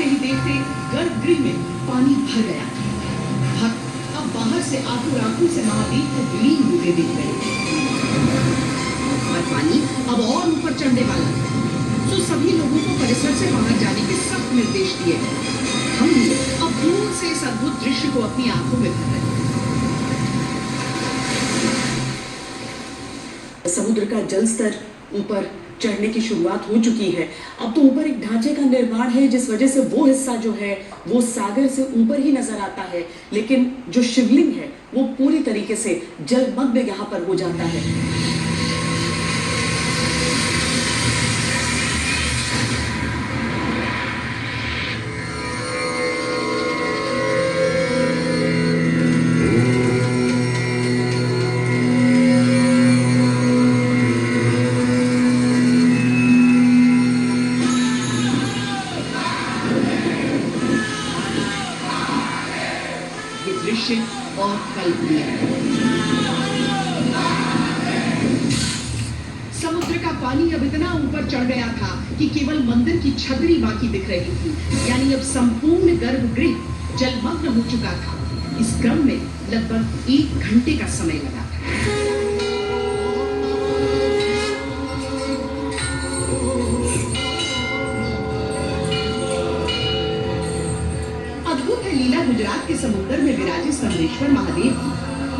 देखते ही देखते गर्भगृह में पानी भर गया। भक्त अब बाहर से आंखों से महादेव को विलीन होते देख गए। पर पानी अब और ऊपर चढ़ने वाला था, तो सभी लोगों को परिसर से बाहर जाने के सख्त निर्देश दिए गए। हम भी अब दूर से इस अद्भुत दृश्य को अपनी आंखों में भर रहे हैं। समुद्र का जल स्तर ऊपर चढ़ने की शुरुआत हो चुकी है। अब तो ऊपर एक ढांचे का निर्माण है, जिस वजह से वो हिस्सा जो है वो सागर से ऊपर ही नजर आता है, लेकिन जो शिवलिंग है वो पूरी तरीके से जलमग्न यहाँ पर हो जाता है। दृश्य और कल्पनीय। समुद्र का पानी अब इतना ऊपर चढ़ गया था कि केवल मंदिर की छतरी बाकी दिख रही थी, यानी अब संपूर्ण गर्भगृह जलमग्न हो चुका था। इस क्रम में लगभग 1 घंटे का समय लगा था। लीला गुजरात के समुद्र में विराजे सर्वेश्वर महादेव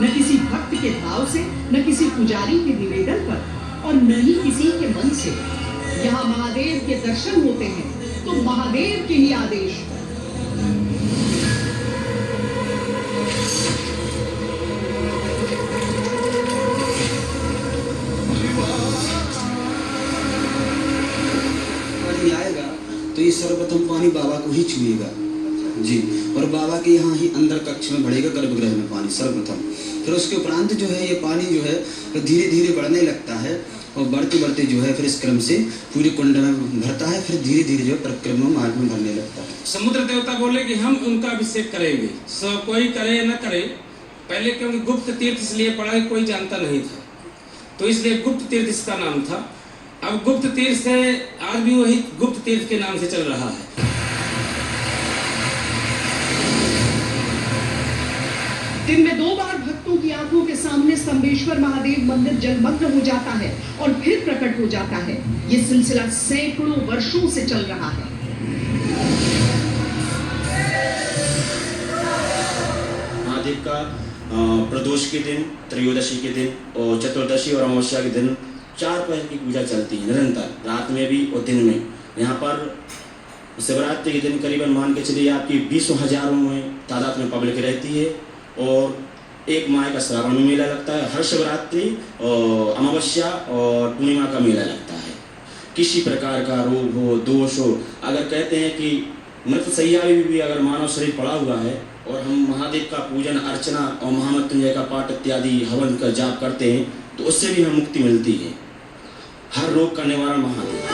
न किसी भक्त के भाव से, न किसी पुजारी के निवेदन पर और न ही किसी के मन से। यहाँ महादेव के दर्शन होते हैं तो महादेव के ही आदेश। आएगा तो ये सर्वप्रथम पानी बाबा को ही छुएगा जी, और बाबा के यहाँ ही अंदर कक्ष में बढ़ेगा गर्भगृह में पानी सर्वप्रथम। फिर उसके उपरांत जो है ये पानी जो है धीरे धीरे बढ़ने लगता है और बढ़ते बढ़ते जो है फिर इस क्रम से पूरी कुंड में भरता है, फिर धीरे धीरे जो परिक्रमा मार्ग में भरने लगता है। समुद्र देवता बोले कि हम उनका अभिषेक करेंगे, सब कोई करे न करे। पहले क्योंकि गुप्त तीर्थ इसलिए पड़ा कि कोई जानता नहीं था, तो इसलिए गुप्त तीर्थ इसका नाम था। अब गुप्त तीर्थ से आज भी वही गुप्त तीर्थ के नाम से चल रहा है। दिन में 2 बार भक्तों की आंखों के सामने स्तंभेश्वर महादेव मंदिर जलमग्न हो जाता है और फिर प्रकट हो जाता है। ये सिलसिला सैकड़ों वर्षों से चल रहा है। महादेव का प्रदोष के दिन, त्रयोदशी के दिन और चतुर्दशी और अमावस्या के दिन 4 पहर की पूजा चलती है निरंतर, रात में भी और दिन में। यहाँ पर शिवरात्रि के दिन करीबन मान के चलिए आपकी 20,000 में तादाद में पब्लिक रहती है। और 1 माह का श्रावण में मेला लगता है, हर शिवरात्रि और अमावस्या और पूर्णिमा का मेला लगता है। किसी प्रकार का रोग हो, दोष हो, अगर कहते हैं कि मृतशैया में भी अगर मानव शरीर पड़ा हुआ है और हम महादेव का पूजन अर्चना और महामृत्युंजय का पाठ इत्यादि हवन का जाप करते हैं तो उससे भी हमें मुक्ति मिलती है। हर रोग का निवारण महादेव।